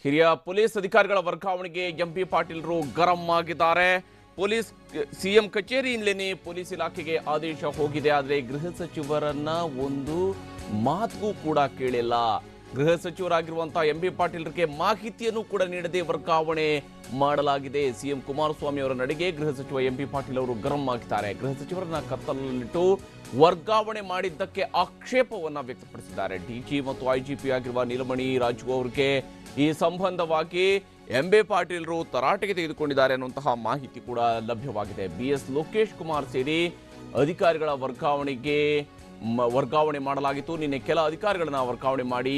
ಹಿರಿಯ ಪೊಲೀಸ್ ಅಧಿಕಾರಿಗಳ ವರ್ಗಾವಣೆಗೆ ಎಂಪಿ ಪಾಟೀಲ್ರು ಗರಂ ಆಗಿದ್ದಾರೆ. ಪೊಲೀಸ್ ಸಿಎಂ ಕಚೇರಿಯಿಂದಲೇ ಪೊಲೀಸ್ ಇಲಾಖೆಗೆ ಆದೇಶ ಹೋಗಿದೆ. ಆದರೆ ಗೃಹ ಸಚಿವರನ್ನ ಒಂದು ಮಾತುಗೂ ಕೂಡ ಕೇಳಿಲ್ಲ. ಗೃಹ ಸಚಿವರಾಗಿರುವಂತಹ ಎಂಪಿ ಪಾಟೀಲ್ರಿಗೆ ಮಾಹಿತಿಯನ್ನು ಕೂಡ ನೀಡದೆ ವರ್ಗಾವಣೆ ಮಾಡಲಾಗಿದೆ. ಸಿಎಂ ಕುಮಾರಸ್ವಾಮಿ ಅವರ ನಡೆಗೆ ಗೃಹ ಸಚಿವ ಎಂಪಿ ಪಾಟೀಲ್ ಅವರು ಗರಂ ಆಗಿದ್ದಾರೆ. ಗೃಹ ಸಚಿವರನ್ನ ಕತ್ತಲಲ್ಲಿಟ್ಟು ವರ್ಗಾವಣೆ ಮಾಡಿದ್ದಕ್ಕೆ ಆಕ್ಷೇಪವನ್ನ ವ್ಯಕ್ತಪಡಿಸಿದ್ದಾರೆ. ಡಿಜಿ ಮತ್ತು ಐಜಿಪಿ ಆಗಿರುವ ನೀಲಮಣಿ ರಾಜು ಅವರಿಗೆ ಈ ಸಂಬಂಧವಾಗಿ ಎಂಬಿ ಪಾಟೀಲ್ರು ತರಾಟೆಗೆ ತೆಗೆದುಕೊಂಡಿದ್ದಾರೆ ಅನ್ನುವಂತಹ ಮಾಹಿತಿ ಕೂಡ ಲಭ್ಯವಾಗಿದೆ. BS ಲೋಕೇಶ್ ಕುಮಾರ್ ಸೇರಿ ಅಧಿಕಾರಿಗಳ ವರ್ಗಾವಣೆ ಮಾಡಲಾಗಿತ್ತು. ನಿನ್ನೆ ಕೆಲ ಅಧಿಕಾರಿಗಳನ್ನ ವರ್ಗಾವಣೆ ಮಾಡಿ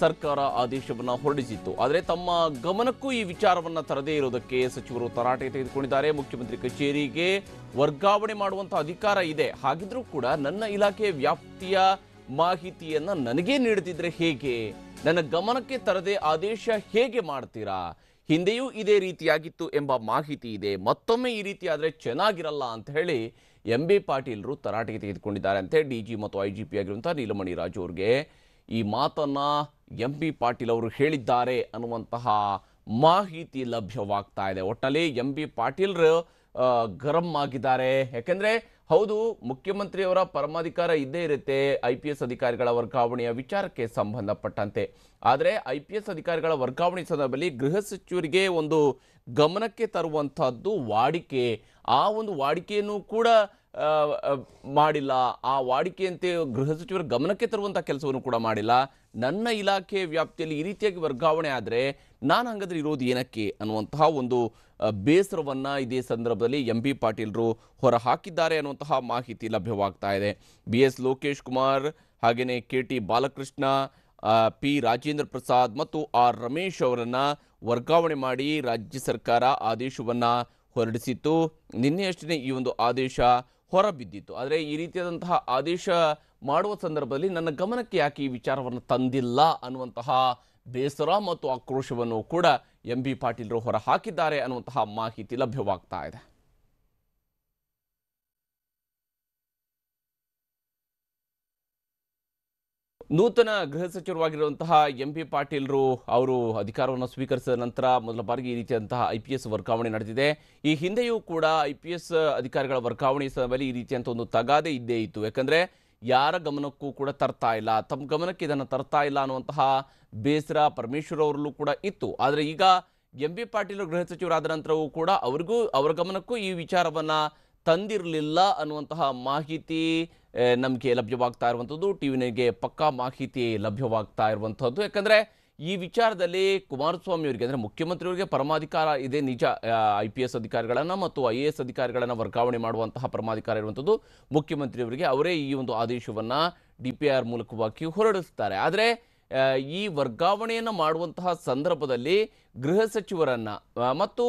ಸರ್ಕಾರ ಆದೇಶವನ್ನ ಹೊರಡಿಸಿತ್ತು. ಆದರೆ ತಮ್ಮ ಗಮನಕ್ಕೂ ಈ ವಿಚಾರವನ್ನ ತರದೇ ಇರೋದಕ್ಕೆ ಸಚಿವರು ತರಾಟೆ ತೆಗೆದುಕೊಂಡಿದ್ದಾರೆ. ಮುಖ್ಯಮಂತ್ರಿ ಕಚೇರಿಗೆ ವರ್ಗಾವಣೆ ಮಾಡುವಂತಹ ಅಧಿಕಾರ ಇದೆ, ಹಾಗಿದ್ರೂ ಕೂಡ ನನ್ನ ಇಲಾಖೆ ವ್ಯಾಪ್ತಿಯ ಮಾಹಿತಿಯನ್ನ ನನಗೇ ನೀಡದಿದ್ರೆ ಹೇಗೆ? ನನ್ನ ಗಮನಕ್ಕೆ ತರದೆ ಆದೇಶ ಹೇಗೆ ಮಾಡ್ತೀರಾ? ಹಿಂದೆಯೂ ಇದೇ ರೀತಿಯಾಗಿತ್ತು ಎಂಬ ಮಾಹಿತಿ ಇದೆ. ಮತ್ತೊಮ್ಮೆ ಈ ರೀತಿ ಆದರೆ ಚೆನ್ನಾಗಿರಲ್ಲ ಅಂತ ಹೇಳಿ ಎಂಬಿ ಪಾಟೀಲ್ರು ತರಾಟೆಗೆ ತೆಗೆದುಕೊಂಡಿದ್ದಾರೆ ಅಂತೆ. ಡಿಜಿ ಮತ್ತು ಐಜಿಪಿ ಆಗಿರುವಂತಹ ನೀಲಮಣಿ ರಾಜು ಅವರಿಗೆ ಈ ಮಾತನ್ನ ಎಂಬಿ ಪಾಟೀಲ್ ಅವರು ಹೇಳಿದ್ದಾರೆ ಅನ್ನುವಂತಹ ಮಾಹಿತಿ ಲಭ್ಯವಾಗ್ತಾ ಇದೆ. ಒಟ್ಟಿನಲ್ಲಿ ಎಂಬಿ ಪಾಟೀಲ್ರು ಗರಂ ಆಗಿದ್ದಾರೆ. ಯಾಕೆಂದ್ರೆ ಹೌದು, ಮುಖ್ಯಮಂತ್ರಿಯವರ ಪರಮಾಧಿಕಾರ ಇದ್ದೇ ಇರುತ್ತೆ IPS ಅಧಿಕಾರಿಗಳ ವರ್ಗಾವಣೆಯ ವಿಚಾರಕ್ಕೆ ಸಂಬಂಧಪಟ್ಟಂತೆ. ಆದರೆ IPS ಅಧಿಕಾರಿಗಳ ವರ್ಗಾವಣೆ ಸಂದರ್ಭದಲ್ಲಿ ಗೃಹ ಸಚಿವರಿಗೆ ಒಂದು ಗಮನಕ್ಕೆ ತರುವಂತಹದ್ದು ವಾಡಿಕೆ. ಆ ಒಂದು ವಾಡಿಕೆಯನ್ನು ಕೂಡ ಮಾಡಿಲ್ಲ. ಆ ವಾಡಿಕೆಯಂತೆ ಗೃಹ ಸಚಿವರ ಗಮನಕ್ಕೆ ತರುವಂತಹ ಕೆಲಸವನ್ನು ಕೂಡ ಮಾಡಿಲ್ಲ. ನನ್ನ ಇಲಾಖೆ ವ್ಯಾಪ್ತಿಯಲ್ಲಿ ಈ ರೀತಿಯಾಗಿ ವರ್ಗಾವಣೆ ಆದರೆ ನಾನು ಹಂಗಾದ್ರೆ ಇರೋದು ಏನಕ್ಕೆ ಅನ್ನುವಂತಹ ಒಂದು ಬೇಸರವನ್ನ ಇದೇ ಸಂದರ್ಭದಲ್ಲಿ ಎಂಬಿ ಪಾಟೀಲ್ರು ಹೊರ ಹಾಕಿದ್ದಾರೆ ಅನ್ನುವಂತಹ ಮಾಹಿತಿ ಲಭ್ಯವಾಗ್ತಾ ಇದೆ. BS ಲೋಕೇಶ್ ಕುಮಾರ್, ಹಾಗೆಯೇ KT ಬಾಲಕೃಷ್ಣ, P ರಾಜೇಂದ್ರ ಪ್ರಸಾದ್ ಮತ್ತು R ರಮೇಶ್ ಅವರನ್ನ ವರ್ಗಾವಣೆ ಮಾಡಿ ರಾಜ್ಯ ಸರ್ಕಾರ ಆದೇಶವನ್ನ ಹೊರಡಿಸಿತ್ತು. ನಿನ್ನೆಯಷ್ಟೇ ಈ ಒಂದು ಆದೇಶ ಹೊರಬಿದ್ದಿತ್ತು. ಆದರೆ ಈ ರೀತಿಯಾದಂತಹ ಆದೇಶ ಮಾಡುವ ಸಂದರ್ಭದಲ್ಲಿ ನನ್ನ ಗಮನಕ್ಕೆ ಯಾಕೆ ಈ ವಿಚಾರವನ್ನು ತಂದಿಲ್ಲ ಅನ್ನುವಂತಹ ಬೇಸರ ಮತ್ತು ಆಕ್ರೋಶವನ್ನು ಕೂಡ ಎಂಬಿ ಪಾಟೀಲ್ರು ಹೊರ ಹಾಕಿದ್ದಾರೆ ಅನ್ನುವಂತಹ ಮಾಹಿತಿ ಲಭ್ಯವಾಗ್ತಾ ಇದೆ. ನೂತನ ಗೃಹ ಸಚಿವರಾಗಿರುವಂತಹ ಎಂಬಿ ಪಾಟೀಲ್ರು ಅವರು ಅಧಿಕಾರವನ್ನು ಸ್ವೀಕರಿಸಿದ ನಂತರ ಮೊದಲ ಬಾರಿಗೆ ಈ ರೀತಿಯಾದಂತಹ IPS ವರ್ಗಾವಣೆ ನಡೆದಿದೆ. ಈ ಹಿಂದೆಯೂ ಕೂಡ IPS ಅಧಿಕಾರಿಗಳ ವರ್ಗಾವಣೆ ಸಮಯದಲ್ಲಿ ಈ ರೀತಿಯಂತ ಒಂದು ತಗಾದೆ ಇದ್ದೇ ಇತ್ತು. ಯಾಕಂದ್ರೆ ಯಾರ ಗಮನಕ್ಕೂ ಕೂಡ ತರ್ತಾ ಇಲ್ಲ, ತಮ್ಮ ಗಮನಕ್ಕೆ ಇದನ್ನು ತರ್ತಾ ಇಲ್ಲ ಅನ್ನುವಂತಹ ಬೇಸರ ಪರಮೇಶ್ವರ್ ಅವರಲ್ಲೂ ಕೂಡ ಇತ್ತು. ಆದರೆ ಈಗ ಎಂಬಿ ಪಾಟೀಲ್ ಗೃಹ ಸಚಿವರಾದ ನಂತರವೂ ಕೂಡ ಅವರ ಗಮನಕ್ಕೂ ಈ ವಿಚಾರವನ್ನ ತಂದಿರಲಿಲ್ಲ ಅನ್ನುವಂತಹ ಮಾಹಿತಿ ನಮಗೆ ಲಭ್ಯವಾಗ್ತಾ ಇರುವಂಥದ್ದು. ಟಿವಿನಿಗೆ ಪಕ್ಕಾ ಮಾಹಿತಿ ಲಭ್ಯವಾಗ್ತಾ ಇರುವಂಥದ್ದು. ಯಾಕಂದರೆ ಈ ವಿಚಾರದಲ್ಲಿ ಕುಮಾರಸ್ವಾಮಿ ಅವರಿಗೆ ಅಂದರೆ ಮುಖ್ಯಮಂತ್ರಿಯವರಿಗೆ ಪರಮಾಧಿಕಾರ ಇದೆ ನಿಜ. IPS ಅಧಿಕಾರಿಗಳನ್ನು ಮತ್ತು IAS ಅಧಿಕಾರಿಗಳನ್ನು ವರ್ಗಾವಣೆ ಮಾಡುವಂತಹ ಪರಮಾಧಿಕಾರ ಇರುವಂಥದ್ದು ಮುಖ್ಯಮಂತ್ರಿಯವರಿಗೆ. ಅವರೇ ಈ ಒಂದು ಆದೇಶವನ್ನು DPR ಮೂಲಕವಾಗಿ ಹೊರಡಿಸ್ತಾರೆ. ಆದರೆ ಈ ವರ್ಗಾವಣೆಯನ್ನು ಮಾಡುವಂತಹ ಸಂದರ್ಭದಲ್ಲಿ ಗೃಹ ಸಚಿವರನ್ನ ಮತ್ತು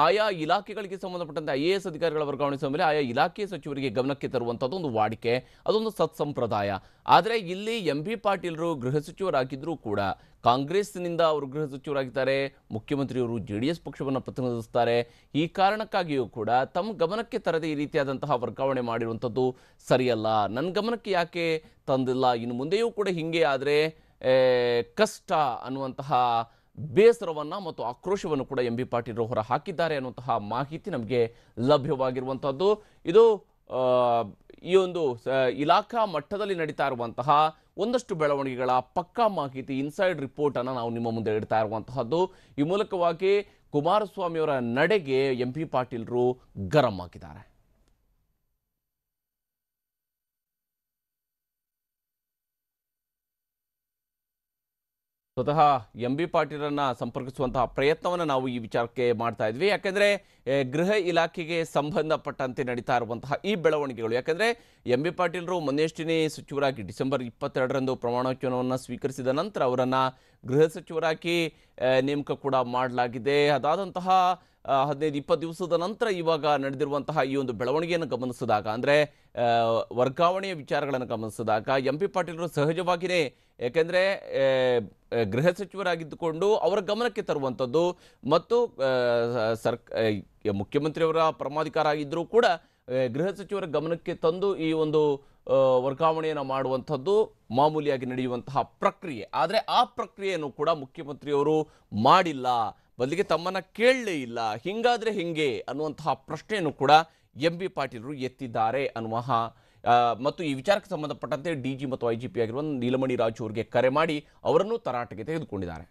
ಆಯಾ ಇಲಾಖೆಗಳಿಗೆ ಸಂಬಂಧಪಟ್ಟಂತೆ IAS ಅಧಿಕಾರಿಗಳ ವರ್ಗಾವಣೆ ಸಮಯದಲ್ಲಿ ಆಯಾ ಇಲಾಖೆ ಸಚಿವರಿಗೆ ಗಮನಕ್ಕೆ ತರುವಂಥದ್ದು ಒಂದು ವಾಡಿಕೆ, ಅದೊಂದು ಸತ್ಸಂಪ್ರದಾಯ. ಆದರೆ ಇಲ್ಲಿ ಎಂಬಿ ಪಾಟೀಲ್ರು ಗೃಹ ಸಚಿವರಾಗಿದ್ದರೂ ಕೂಡ ಕಾಂಗ್ರೆಸ್ನಿಂದ ಅವರು ಗೃಹ ಸಚಿವರಾಗಿದ್ದಾರೆ, ಮುಖ್ಯಮಂತ್ರಿಯವರು JDS ಪಕ್ಷವನ್ನು ಪ್ರತಿನಿಧಿಸುತ್ತಾರೆ. ಈ ಕಾರಣಕ್ಕಾಗಿಯೂ ಕೂಡ ತಮ್ಮ ಗಮನಕ್ಕೆ ತರದೆ ಈ ರೀತಿಯಾದಂತಹ ವರ್ಗಾವಣೆ ಮಾಡಿರುವಂಥದ್ದು ಸರಿಯಲ್ಲ. ನನ್ನ ಗಮನಕ್ಕೆ ಯಾಕೆ ತಂದಿಲ್ಲ, ಇನ್ನು ಮುಂದೆಯೂ ಕೂಡ ಹಿಂಗೆ ಆದರೆ ಕಷ್ಟ ಅನ್ನುವಂತಹ ಬೇಸರವನ್ನು ಮತ್ತು ಆಕ್ರೋಶವನ್ನು ಕೂಡ ಎಂಬಿ ಪಾಟೀಲ್ರು ಹೊರ ಹಾಕಿದ್ದಾರೆ ಅನ್ನುವಂತಹ ಮಾಹಿತಿ ನಮಗೆ ಲಭ್ಯವಾಗಿರುವಂಥದ್ದು. ಇದು ಈ ಒಂದು ಇಲಾಖಾ ಮಟ್ಟದಲ್ಲಿ ನಡೀತಾ ಇರುವಂತಹ ಒಂದಷ್ಟು ಬೆಳವಣಿಗೆಗಳ ಪಕ್ಕಾ ಮಾಹಿತಿ, ಇನ್ಸೈಡ್ ರಿಪೋರ್ಟ್ ಅನ್ನು ನಾವು ನಿಮ್ಮ ಮುಂದೆ ಇಡ್ತಾ ಇರುವಂತಹದ್ದು. ಈ ಮೂಲಕವಾಗಿ ಕುಮಾರಸ್ವಾಮಿ ಅವರ ನಡೆಗೆ ಎಂಬಿ ಪಾಟೀಲ್ರು ಗರಂ ಆಗಿದ್ದಾರೆ. ಸ್ವತಃ ಎಂಬಿ ಪಾಟೀಲರನ್ನ ಸಂಪರ್ಕಿಸುವಂತಹ ಪ್ರಯತ್ನವನ್ನು ನಾವು ಈ ವಿಚಾರಕ್ಕೆ ಮಾಡ್ತಾ ಇದ್ವಿ. ಯಾಕೆಂದರೆ ಗೃಹ ಇಲಾಖೆಗೆ ಸಂಬಂಧಪಟ್ಟಂತೆ ನಡೀತಾ ಇರುವಂತಹ ಈ ಬೆಳವಣಿಗೆಗಳು, ಯಾಕೆಂದರೆ ಎಂಬಿ ಪಾಟೀಲರು ಮೊನ್ನೆಯಷ್ಟೇ ಸಚಿವರಾಗಿ ಡಿಸೆಂಬರ್ 22ರಂದು ಪ್ರಮಾಣ ವಚನವನ್ನು ಸ್ವೀಕರಿಸಿದ ನಂತರ ಅವರನ್ನು ಗೃಹ ಸಚಿವರಾಗಿ ನೇಮಕ ಕೂಡ ಮಾಡಲಾಗಿದೆ. ಅದಾದಂತಹ 15-20 ದಿವಸದ ನಂತರ ಇವಾಗ ನಡೆದಿರುವಂತಹ ಈ ಒಂದು ಬೆಳವಣಿಗೆಯನ್ನು ಗಮನಿಸಿದಾಗ, ಅಂದರೆ ವರ್ಗಾವಣೆಯ ವಿಚಾರಗಳನ್ನು ಗಮನಿಸಿದಾಗ ಎಂಬಿ ಪಾಟೀಲರು ಸಹಜವಾಗಿಯೇ, ಯಾಕೆಂದರೆ ಗೃಹ ಸಚಿವರಾಗಿದ್ದುಕೊಂಡು ಅವರ ಗಮನಕ್ಕೆ ತರುವಂಥದ್ದು ಮತ್ತು ಮುಖ್ಯಮಂತ್ರಿಯವರ ಪರಮಾಧಿಕಾರ ಆಗಿದ್ದರೂ ಕೂಡ ಗೃಹ ಸಚಿವರ ಗಮನಕ್ಕೆ ತಂದು ಈ ಒಂದು ವರ್ಗಾವಣೆಯನ್ನು ಮಾಡುವಂಥದ್ದು ಮಾಮೂಲಿಯಾಗಿ ನಡೆಯುವಂತಹ ಪ್ರಕ್ರಿಯೆ. ಆದರೆ ಆ ಪ್ರಕ್ರಿಯೆಯನ್ನು ಕೂಡ ಮುಖ್ಯಮಂತ್ರಿಯವರು ಮಾಡಿಲ್ಲ, ಬದಲಿಗೆ ತಮ್ಮನ್ನ ಕೇಳಲೇ ಇಲ್ಲ. ಹಿಂಗಾದ್ರೆ ಹೆಂಗೆ ಅನ್ನುವಂತಹ ಪ್ರಶ್ನೆಯನ್ನು ಕೂಡ ಎಂ ಬಿ ಪಾಟೀಲರು ಎತ್ತಿದ್ದಾರೆ ಅನ್ನುವ ಮತ್ತು ಈ ವಿಚಾರಕ್ಕೆ ಸಂಬಂಧಪಟ್ಟಂತೆ ಡಿಜಿ ಮತ್ತು ಐಜಿಪಿ ಆಗಿರುವ ನೀಲಮಣಿ ರಾಜು ಅವರಿಗೆ ಕರೆ ಮಾಡಿ ಅವರನ್ನು ತರಾಟೆಗೆ ತೆಗೆದುಕೊಂಡಿದ್ದಾರೆ.